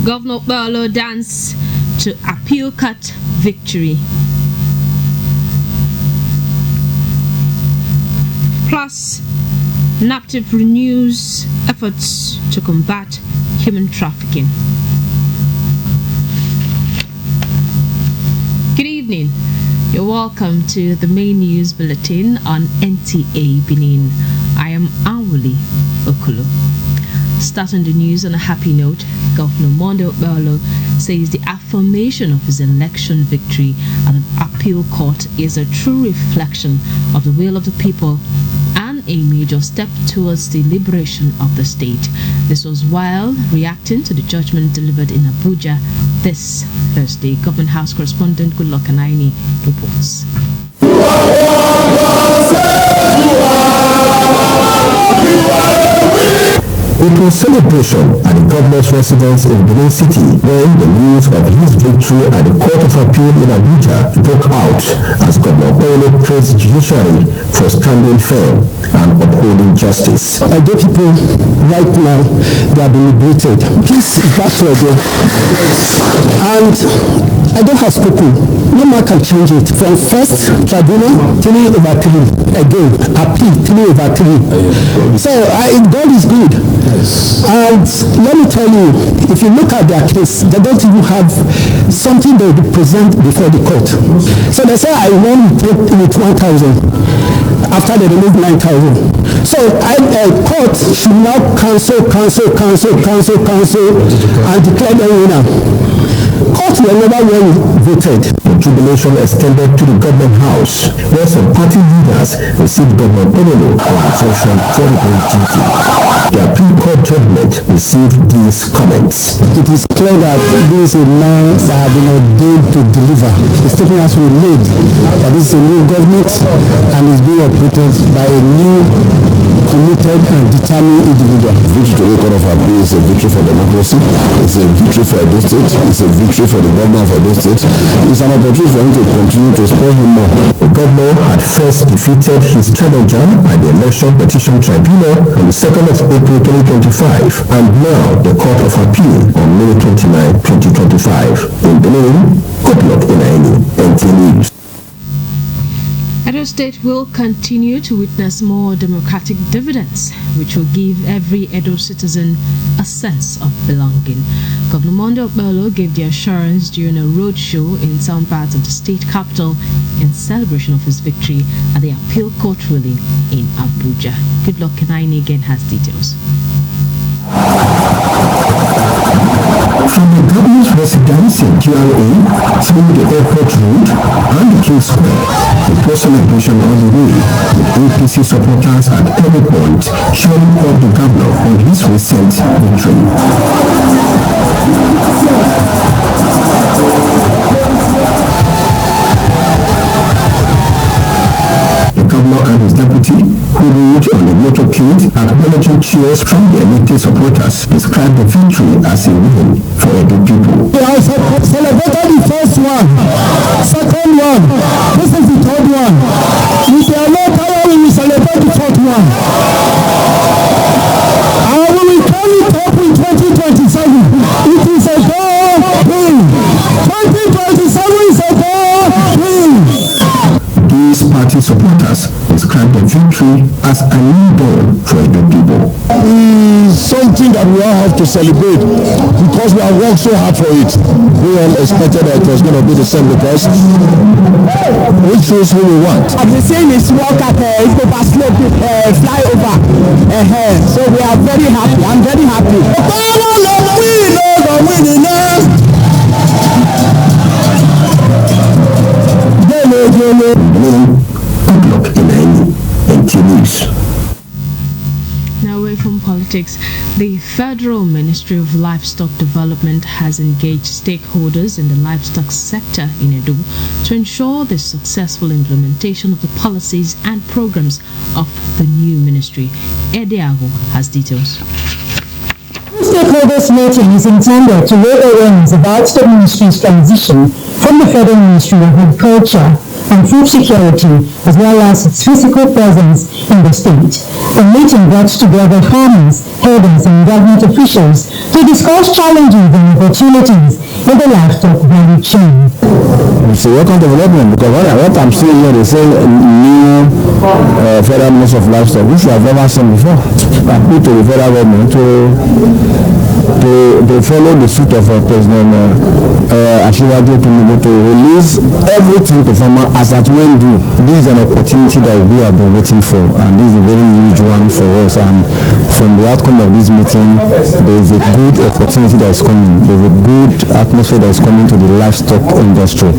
Governor Bello dance to appeal cut victory. Plus, NAPTIP renews efforts to combat human trafficking. Good evening. You're welcome to the main news bulletin on NTA Benin. I am Awuli Okolo. Starting the news on a happy note, Governor Monday Bello says the affirmation of his election victory at the appeal court is a true reflection of the will of the people and a major step towards the liberation of the state. This was while reacting to the judgment delivered in Abuja this Thursday. Government House correspondent Goodluck Anaini reports. It was celebration at the governor's residence in Benin City when the news of his victory at the Court of Appeal in Abuja broke out as Governor Bello praised the judiciary for standing firm and upholding justice. I get people right now, they are being liberated. Please, back to again. And I don't have spoken. No man can change it. From first tribunal, 3/3. Again, appeal, 3/3. So God is good. And let me tell you, if you look at their case, they don't even have something they present before the court. So they say I won with 1,000 after they removed 9,000. So court should now cancel and declare them winner. Court will never well voted. The jubilation extended to the government house, where some party leaders received Governor Bello for assertion very duty. The appeal court judgment received these comments. It is clear that this is a man that has been ordained to deliver. The statement has been made that this is a new government and is being operated by a new committed and determined individual. Victory to the Court of Appeal is a victory for democracy. It's a victory for Edo State. It's a victory for the governor of Edo State. It's an opportunity for him to continue to spoil him more. The governor had first defeated his challenger at the Election Petition Tribunal on the 2nd of April 2025, and now the Court of Appeal on May 29, 2025. In Benin, Goodluck Anaini, NTA News. Edo State will continue to witness more democratic dividends, which will give every Edo citizen a sense of belonging. Governor Monday Bello gave the assurance during a roadshow in some parts of the state capital in celebration of his victory at the appeal court ruling in Abuja. Goodluck Anaini again has details. From the governor's residence in GRA through the airport road and the King Square, the post-celebration on the way, the APC supporters at every point showing up the governor on his recent victory. The governor and his deputy, who rode on the motorcade acknowledging cheers from the elected supporters, described the victory as a win for Edo people. We have celebrated the first one, second one, this is the third one. If there are no power, we will celebrate the fourth one. And we will turn it up in 2027. It is a goal win. 2027 is a goal win. These party supporters described the victory as a new dawn for Edo people. Something that we all have to celebrate because we have worked so hard for it. We all expected that it was going to be the same because which is who we want. The same is work at Ikopa slope flyover. So we are very happy. I'm very happy. Goodluck Anaini, NTA News. Now away from politics, the Federal Ministry of Livestock Development has engaged stakeholders in the livestock sector in Edo to ensure the successful implementation of the policies and programs of the new ministry. Ediago has details. Stakeholders meeting is intended to raise awareness about the ministry's transition from the Federal Ministry of Agriculture and food security, as well as its physical presence in the state. The meeting brought together farmers, herders, and government officials to discuss challenges and opportunities in the livestock value chain. It's a welcome development because what I'm seeing here, they say new federal minister of livestock, which we have never seen before. I put to the federal government to follow the suit of President Asiwaju to release everything to farmer as at when due. This is an opportunity that we have been waiting for, and this is a very huge one for us. And from the outcome of this meeting, there is a good opportunity that is coming. There is a good atmosphere that is coming to the livestock industry.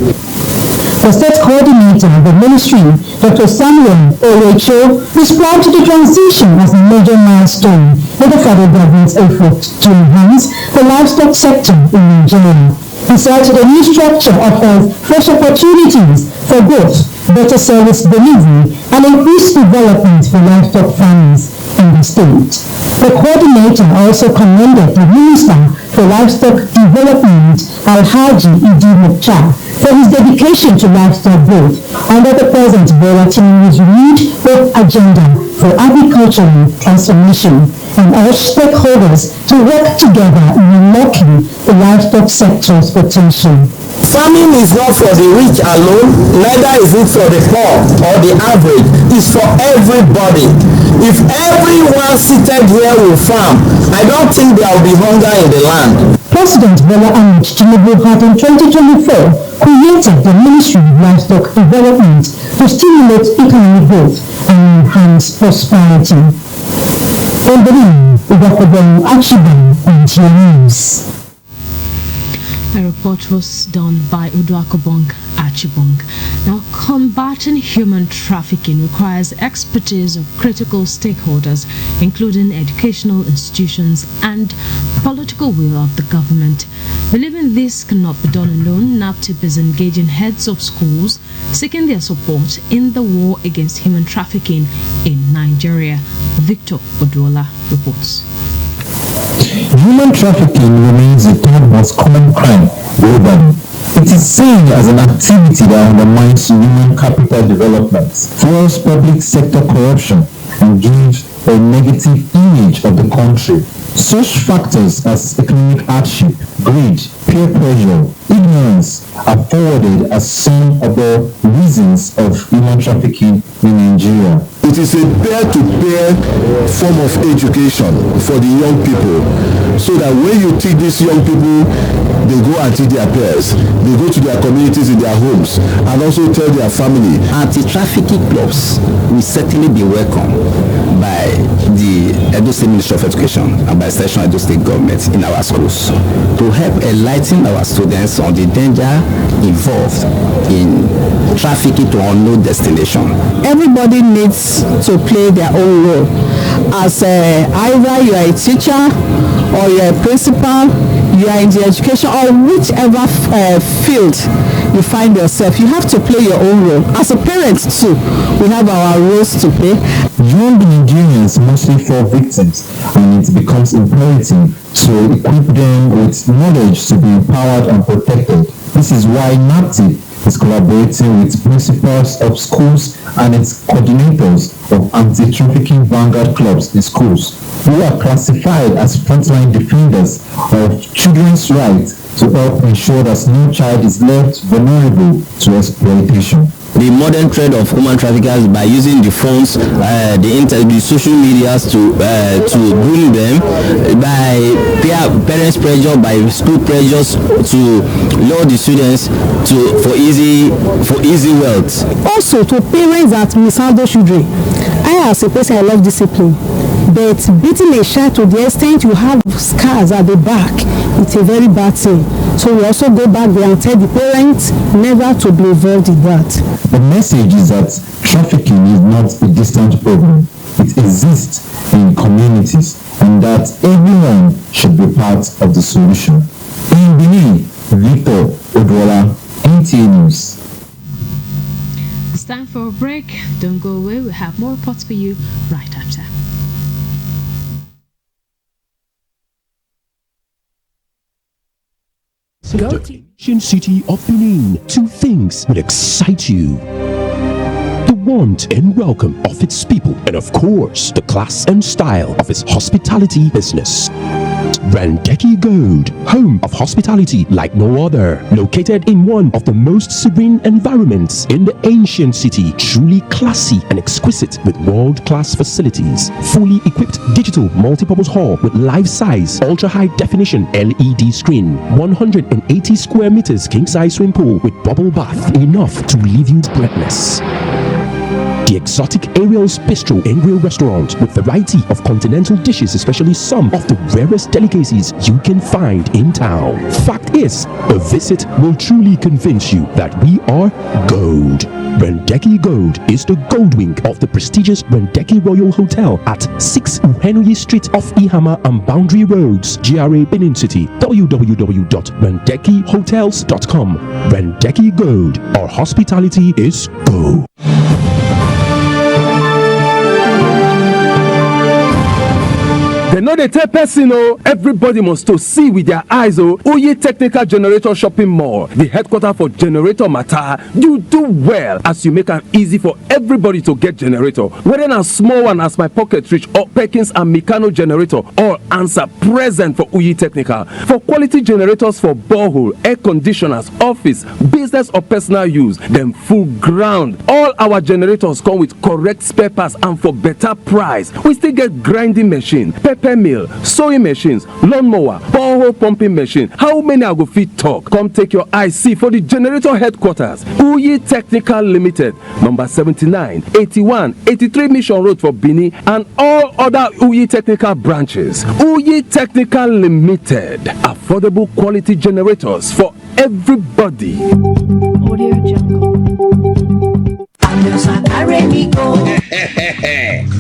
The state coordinator of the ministry, Dr. Samuel Owecho, described the transition as a major milestone in the federal government's effort to enhance the livestock sector in Nigeria. He said the new structure offers fresh opportunities for both better service delivery and increased development for livestock farmers in the state. The coordinator also commended the Minister for Livestock Development, Alhaji Idi Mokcha, for his dedication to livestock growth under the present Bola Tinubu's renewed growth agenda for agricultural transformation, and urged stakeholders to work together in unlocking the livestock sector's potential. Farming is not for the rich alone, neither is it for the poor or the average. It's for everybody. If everyone seated here will farm, I don't think there will be hunger in the land. President Bola Ahmed Tinubu had in 2024 created the Ministry of Livestock Development to stimulate economic growth and enhance prosperity. In Benin, Ubakodon Achiban, NTA News. A report was done by Uduakobong Achibong. Now, combating human trafficking requires expertise of critical stakeholders, including educational institutions and political will of the government. Believing this cannot be done alone, NAPTIP is engaging heads of schools, seeking their support in the war against human trafficking in Nigeria. Victor Oduola reports. Human trafficking remains the third most common crime globally. It is seen as an activity that undermines human capital development, fuels public sector corruption, and gives a negative image of the country. Such factors as economic hardship, greed, peer pressure, ignorance are forwarded as some of the reasons of human trafficking in Nigeria. It is a peer-to-peer form of education for the young people, so that when you teach these young people, they go and teach their peers, they go to their communities in their homes, and also tell their family. Anti-trafficking clubs will certainly be welcomed by the Edo State Ministry of Education and by Section Edo State Government in our schools to help enlighten our students on the danger involved in trafficking to unknown destination. Everybody needs to play their own role. As either you are a teacher or you are a principal, you are in the education or whichever field you find yourself, you have to play your own role. As a parent too, we have our roles to play. Young Nigerians mostly fall victims, and it becomes imperative to equip them with knowledge to be empowered and protected. This is why NAPTIP is collaborating with principals of schools and its coordinators of anti-trafficking vanguard clubs in schools, who are classified as frontline defenders of children's rights to help ensure that no child is left vulnerable to exploitation. The modern trend of human traffickers by using the phones, the social medias to groom them, by parents' pressure, by school pressures to lure the students for easy wealth. Also, to parents that mishandle children, I as a person, I love discipline, but beating a child to the extent you have scars at the back, it's a very bad thing. So we also go back there and tell the parents never to be involved in that. The message is that trafficking is not a distant problem. It exists in communities, and that everyone should be part of the solution. In Benin, Victor Oduola, NTA News. It's time for a break. Don't go away. We have more reports for you right after. The ancient city of Benin. Two things will excite you: the want and welcome of its people, and of course, the class and style of its hospitality business. Rendeki Gold, home of hospitality like no other, located in one of the most serene environments in the ancient city, truly classy and exquisite with world-class facilities, fully equipped digital multipurpose hall with life-size, ultra-high definition LED screen, 180 square meters king-size swimming pool with bubble bath, enough to leave you breathless. The exotic Ariel's Bistro and Grill restaurant with variety of continental dishes, especially some of the rarest delicacies you can find in town. Fact is, a visit will truly convince you that we are gold. Rendeki Gold is the gold wing of the prestigious Rendeki Royal Hotel at 6 Uhenoyi Street off Ihama and Boundary Roads, GRA Benin City. www.rendekihotels.com. Rendeki Gold, our hospitality is gold. They know they tell person, everybody must to see with their eyes. Oye Technical Generator Shopping Mall, the headquarters for generator matter. You do well as you make it easy for everybody to get generator. Whether a small one as my pocket reach or Perkins and Mikano generator, all answer present for Oye Technical. For quality generators for borehole, air conditioners, office, business or personal use, then full ground. All our generators come with correct spare parts and for better price. We still get grinding machine, pepper mill, sewing machines, lawnmower, borehole pumping machine. How many I go fit talk? Come take your IC for the generator headquarters. Uyi Technical Limited, number 79, 81, 83 Mission Road for Benin and all other Uyi Technical branches. Uyi Technical Limited, affordable quality generators for everybody. Audio Jungle.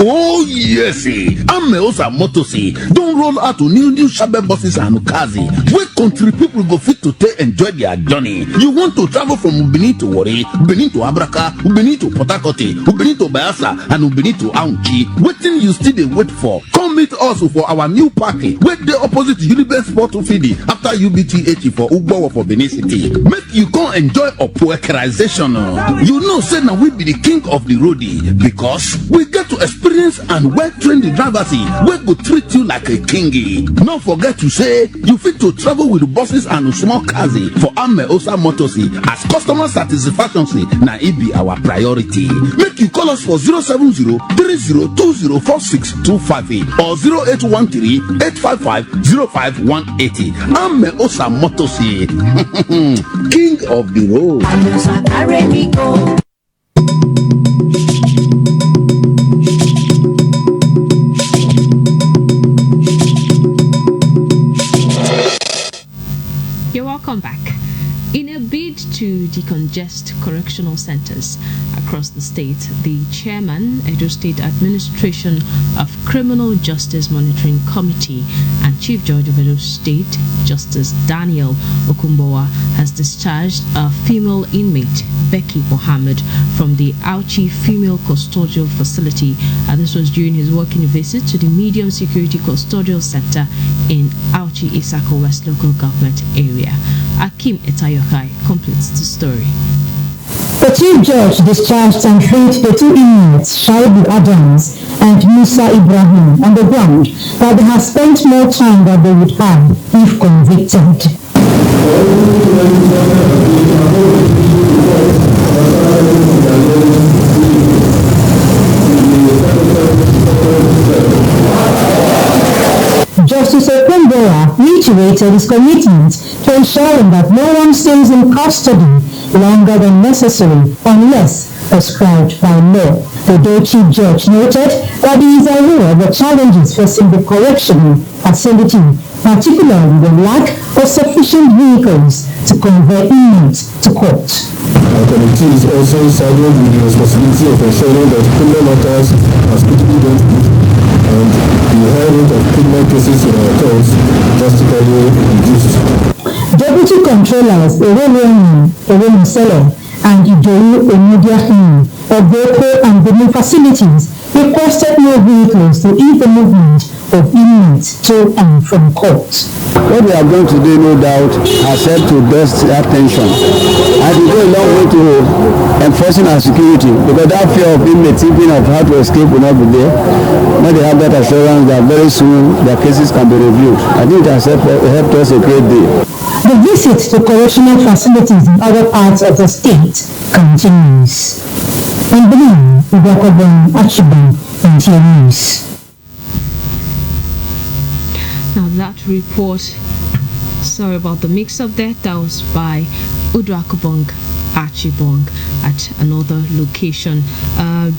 Oh yes, Ameosa Motosi don't roll out to new Shabe buses and cars. Where country people go fit to enjoy their journey. You want to travel from Benin to Warri, Benin to Abraka, Benin to Port Harcourt, Benin to Bayelsa, and Benin to Aunchi. Waiting you still they wait for. Come meet us for our new party. Wait the opposite Unibet Sport to Fidi after UBTH for Ugbo for Benin City. Make you come enjoy a poekerization. You know, say now we be the king of the roadie because we get to experience and well-trained drivers we go treat you like a kingy. Don't forget to say you fit to travel with buses and small cars for Ameosa Motors as customer satisfaction na it be our priority. Make you call us for 070-3020-4625 or 0813-855-05180. Ameosa Motors, king of the road. You're welcome back. In a bid to decongest correctional centers across the state, the chairman, Edo State Administration of Criminal Justice Monitoring Committee and Chief Judge of Edo State, Justice Daniel Okumbowa, has discharged a female inmate, Becky Mohammed, from the Auchi Female Custodial Facility. This was during his working visit to the Medium Security Custodial Center in Auchi Isako West Local Government Area. Akim Etayokai completes the story. The Chief Judge discharged and freed the two inmates, Shaibu Adams and Musa Ibrahim, on the ground that they have spent more time than they would have if convicted. Justice Okumbowa reiterated his commitment to ensuring that no one stays in custody longer than necessary unless prescribed by law. The Chief Judge noted that he is aware of the challenges facing the correctional facility, particularly the lack of sufficient vehicles to convey inmates to court. Our committee is also saddled with the responsibility of ensuring that criminal matters are speedily dealt with and the high rate of criminal cases in our courts drastically reduced. Deputy Controllers Ewe Musele and Idowu Omidiahin of Boko and Benin facilities requested more vehicles to ease the movement of inmates to and from court. What we are going to do, no doubt, has helped to best that tension. And it go a long way to enforcing our security, because that fear of inmates thinking of how to escape will not be there. Now they have that assurance that very soon their cases can be reviewed. I think it has helped us a great deal. The visit to correctional facilities in other parts of the state continues. In Benin, Udakoban Achiban, NTA News. Now that report, sorry about the mix-up there, that was by Udrakubong Achibong at another location.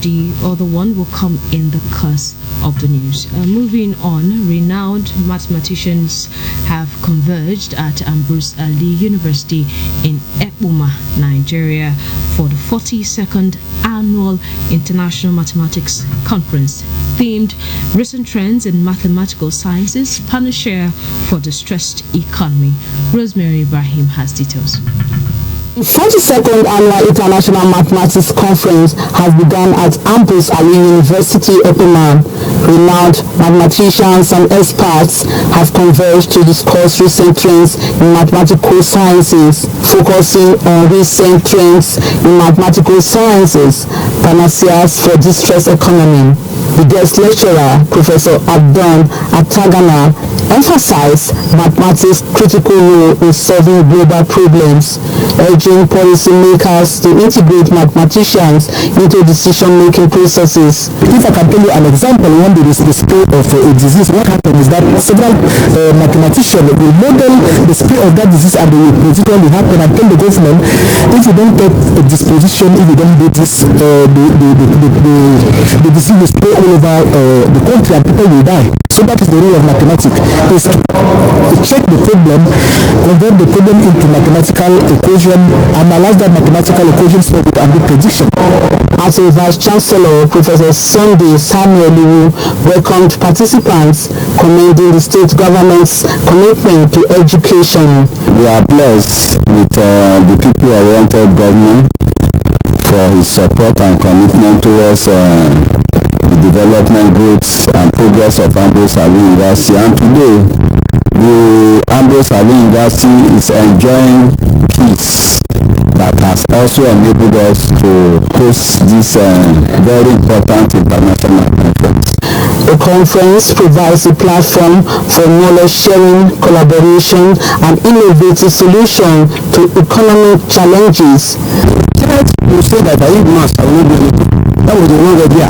The other one will come in the course of the news. Moving on, renowned mathematicians have converged at Ambrose Ali University in Ekpoma, Nigeria for the 42nd Annual International Mathematics Conference themed Recent Trends in Mathematical Sciences, Panacea for the Stressed Economy. Rosemary Ibrahim has details. The 42nd Annual International Mathematics Conference has begun at Ambrose Ali University, Ekpoma. Renowned mathematicians and experts have converged to discuss recent trends in mathematical sciences, focusing on recent trends in mathematical sciences, panaceas for distressed economy. The guest lecturer, Professor Abdon Atagana, emphasized mathematics' critical role in solving global problems, urging policymakers to integrate mathematicians into decision-making processes. If I can tell you an example, when there is the spread of a disease, what happens is that several mathematicians will model the spread of that disease and they will predict what will happen and tell the government, if you don't get a disposition, if you don't do this, the disease will spread all over the country and people will die. So that is the role of mathematics, is to check the problem, convert the problem into mathematical equation, analyze that mathematical equation so it can be prediction. As a Vice Chancellor, Professor Sunday Samuel welcomed participants, commending the state government's commitment to education. We are blessed with the people oriented government for his support and commitment towards the development groups and progress of Ambrose Ali University. And today, the Ambrose Ali University is enjoying peace that has also enabled us to host this very important international conference. The conference provides a platform for knowledge sharing, collaboration, and innovative solutions to economic challenges. You say that I eat mass, I will not do anything. That was the wrong idea.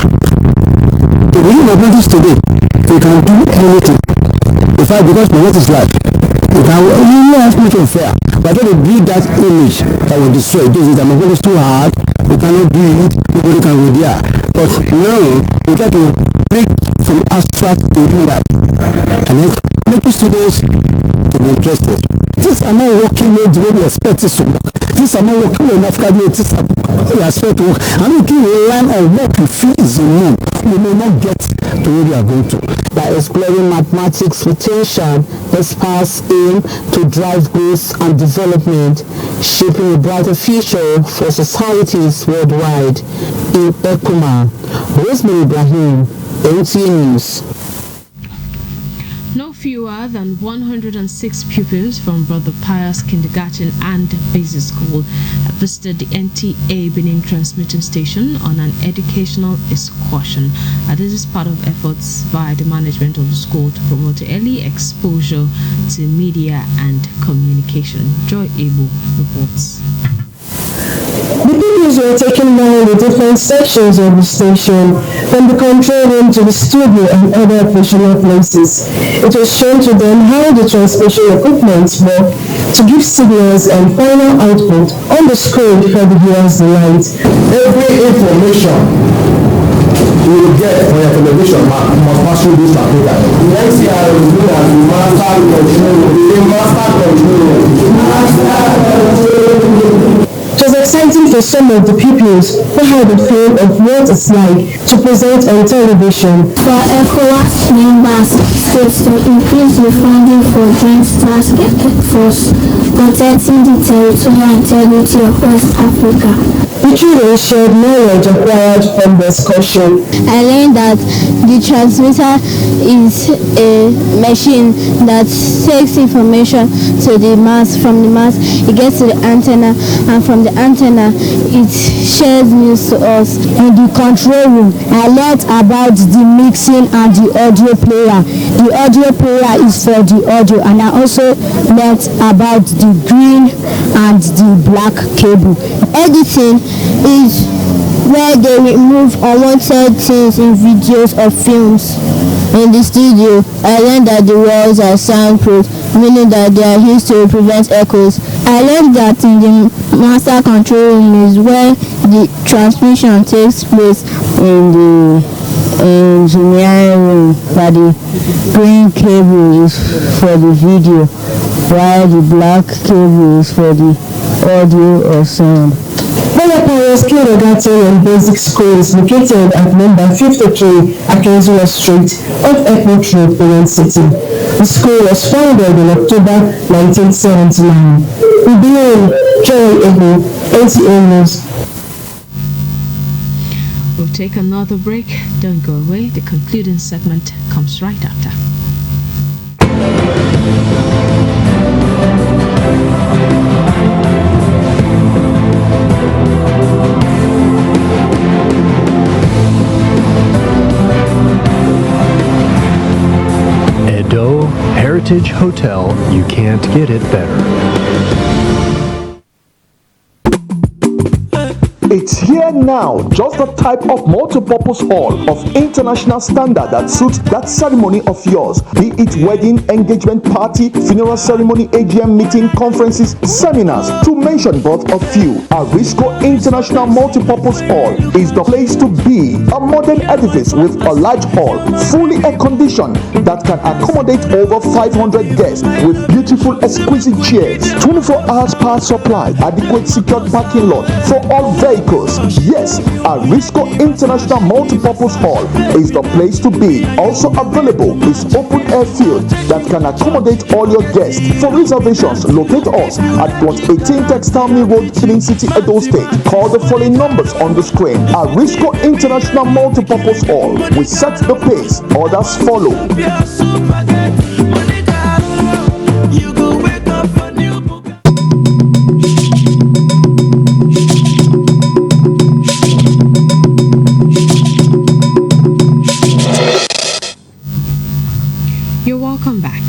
To be mathematics today, you can do anything. In fact, because mathematics is life, you have much of fair. But when you build that image that will destroy this, that mathematics is too hard, you cannot do it, nobody can go there. But now, you try to break from abstract to do that. And then make students to be interested. These are not working the way we expect it to work. These are not working enough. These are we expect to work. And if you rely on what you feel is the norm, you may not get to where you are going to. By exploring mathematics retention, experts aim to drive growth and development, shaping a brighter future for societies worldwide. In Ekpoma, Rosemary Ibrahim, NTA News. No fewer than 106 pupils from Brother Pius Kindergarten and Basic School have visited the NTA Benin transmitting station on an educational excursion. This is part of efforts by the management of the school to promote early exposure to media and communication. Joy Abel reports. The pupils were taken down the different sections of the station, from the control room to the studio and other operational places. It was shown to them how the transmission equipment work to give signals and final output on the screen for the viewers' delight. Every information you will get on your television must pass through this computer. The NCR will do that with master control. It was exciting for some of the pupils who had a feel of what it's like to present on television. For ECOWAS members states to increase the funding for joint task force protecting the territorial integrity of West Africa. The children shared knowledge acquired from the excursion. I learned that the transmitter is a machine that takes information to the mass. From the mass, it gets to the antenna, and from the antenna, it shares news to us. In the control room, I learned about the mixing and the audio player. The audio player is for the audio, and I also learned about the green and the black cable. Editing is where they remove unwanted things in videos or films. In the studio, I learned that the walls are soundproof, meaning that they are used to prevent echoes. I learned that in the master control room is where the transmission takes place. In the engineering room, that the green cable is for the video, while the black cable is for the audio or sound. Paya's kindergarten and basic school is located at number 53 Akezua Street off Airport Road, Benin City. The school was founded in October 1979. In Benin, Jerry Ebu, NTA News. We'll take another break. Don't go away. The concluding segment comes right after. Edo Heritage Hotel, you can't get it better. It's here now, just the type of multi-purpose hall of international standard that suits that ceremony of yours, be it wedding, engagement party, funeral ceremony, AGM meeting, conferences, seminars, to mention but a few. Arisco International Multi-Purpose Hall is the place to be. A modern edifice with a large hall, fully air-conditioned, that can accommodate over 500 guests with beautiful, exquisite chairs, 24 hours power supply, adequate secured parking lot for all vehicles. Yes, Arisco International Multipurpose Hall is the place to be. Also available is open air field that can accommodate all your guests. For reservations, locate us at plot 18 Textile Mill Road, Benin City, Edo State. Call the following numbers on the screen. Arisco International Multipurpose Hall. We set the pace, others follow. Welcome back.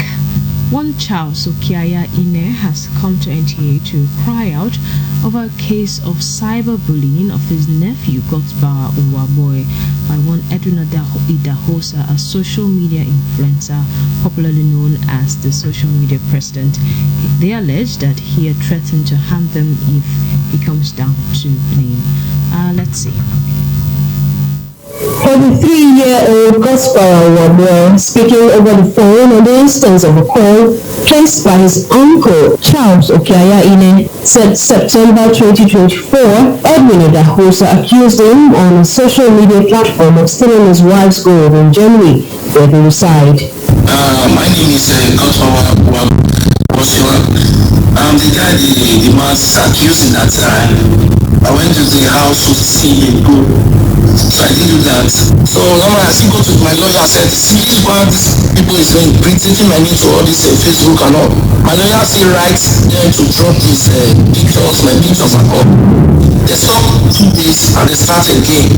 One Charles Okiaya Ine has come to NTA to cry out over a case of cyberbullying of his nephew Gotsbar Uwaboy by one Edwin Idahosa, a social media influencer popularly known as the social media president. They allege that he had threatened to harm them if he comes down to Benin. Let's see. 43-year-old Gospel Wabwe speaking over the phone on the instance of a call placed by his uncle Charles Okiaya Ine said September 2024, Edwin Idahosa accused him on a social media platform of stealing his wife's gold in Germany, where they reside. My name is Gospel Wabwe. I'm the guy the man accusing that I went to the house to see him go. So I didn't do that. So now I still go to my lawyer and said, see what these people is doing, taking my name to all this Facebook and all. My lawyer still writes them to drop these pictures, my pictures and all. They stop 2 days and they start again.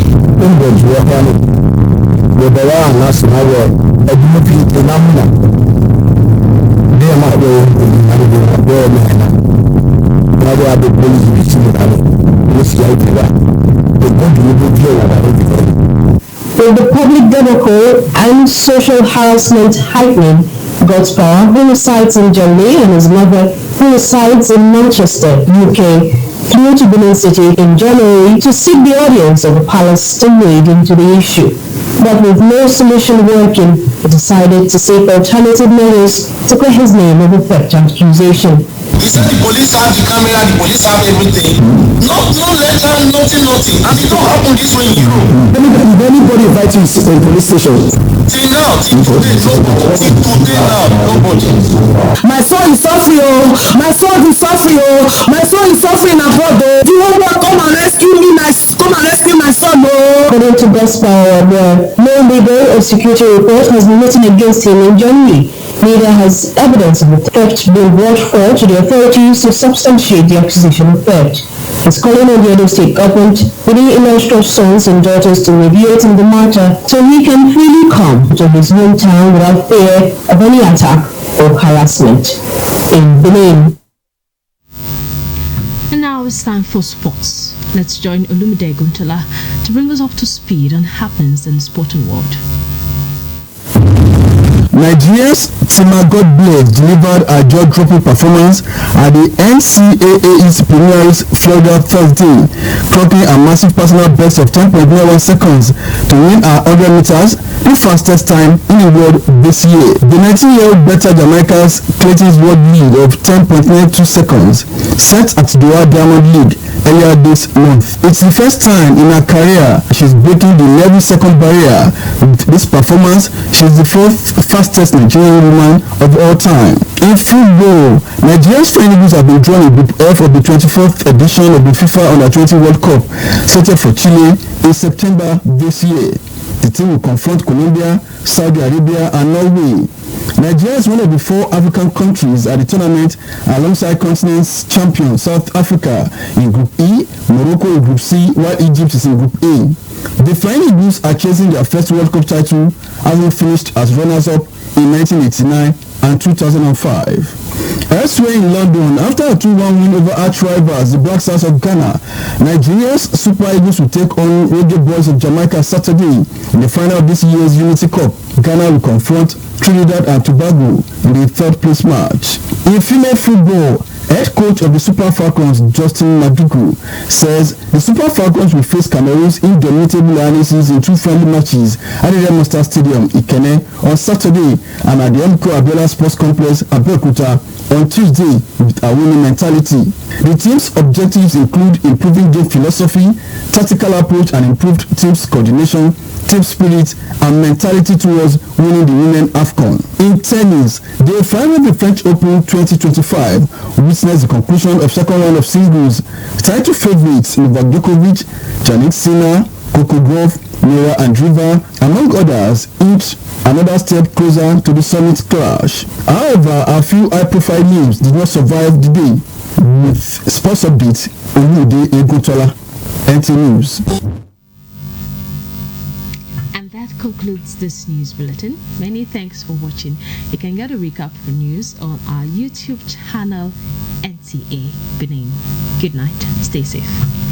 With the public debacle and social harassment heightening, Godspower, who resides in Germany, and his mother, who resides in Manchester, UK, flew to Benin City in January to seek the audience of the palace to wade into the issue. But with no solution working, he decided to seek alternative measures to clear his name of the theft accusation. He said the police have the camera, the police have everything. No letter, nothing. And it don't happen this way in Europe. Did anybody invite you to the police station? Till now, till today, nobody. My son is suffering, oh. My son is suffering, oh. My son is suffering abroad, oh. Do you want to come and rescue me As per no legal or security report has been written against him in January. Neither has evidence of the theft been brought forward to the authorities to substantiate the accusation of theft. He's calling on the Edo State government, with the illustrious sons and daughters to mediate in the matter so he can freely come to his hometown without fear of any attack or harassment. In Benin. And now it's time for sports. Let's join Olumide Guntola to bring us up to speed on happenings in the sporting world. Nigeria's Tima Godbless delivered a jaw-dropping performance at the NCAA's Premier's Florida Thursday, clocking a massive personal best of 10.91 seconds to win her 100 meters, the fastest time in the world this year. The 19-year-old bettered Jamaica's Clayton's world lead of 10.92 seconds, set at Doha Diamond League earlier this month. It's the first time in her career she's breaking the 11-second barrier. With this performance, she's the fastest Nigerian woman of all time. In football, Nigeria's Flying Eagles have been drawn in Group F of the 24th edition of the FIFA Under-20 World Cup, set for Chile in September this year. The team will confront Colombia, Saudi Arabia, and Norway. Nigeria is one of the 4 African countries at the tournament alongside continent's champion South Africa in Group E, Morocco in Group C, while Egypt is in Group A. The Flying Eagles are chasing their first World Cup title, having finished as runners-up in 1989 and 2005. Elsewhere in London, after a 2-1 win over arch rivals, the Black Stars of Ghana, Nigeria's Super Eagles will take on Reggae Boys of Jamaica Saturday in the final of this year's Unity Cup. Ghana will confront Trinidad and Tobago in the 3rd place match. In female football, head coach of the Super Falcons, Justin Madugu, says the Super Falcons will face Cameroon's indomitable Lionesses in 2 friendly matches at the Remo Star Stadium, Ikene, on Saturday, and at the MK Abiola Sports Complex, Abeokuta, on Tuesday with a winning mentality. The team's objectives include improving game philosophy, tactical approach, and improved team's coordination, team spirit, and mentality towards winning the Women AFCON. In tennis, the final of the French Open 2025 witnessed the conclusion of second round of singles. Title favorites Novak Djokovic, Jannik Sinner, Coco Gauff, Mira Andreeva, among others, each another step closer to the summit clash. However, a few high-profile names did not survive the day. With sports updates, Olumide Guntola, NT News. And that concludes this news bulletin. Many thanks for watching. You can get a recap of the news on our YouTube channel, NTA Benin. Good night. Stay safe.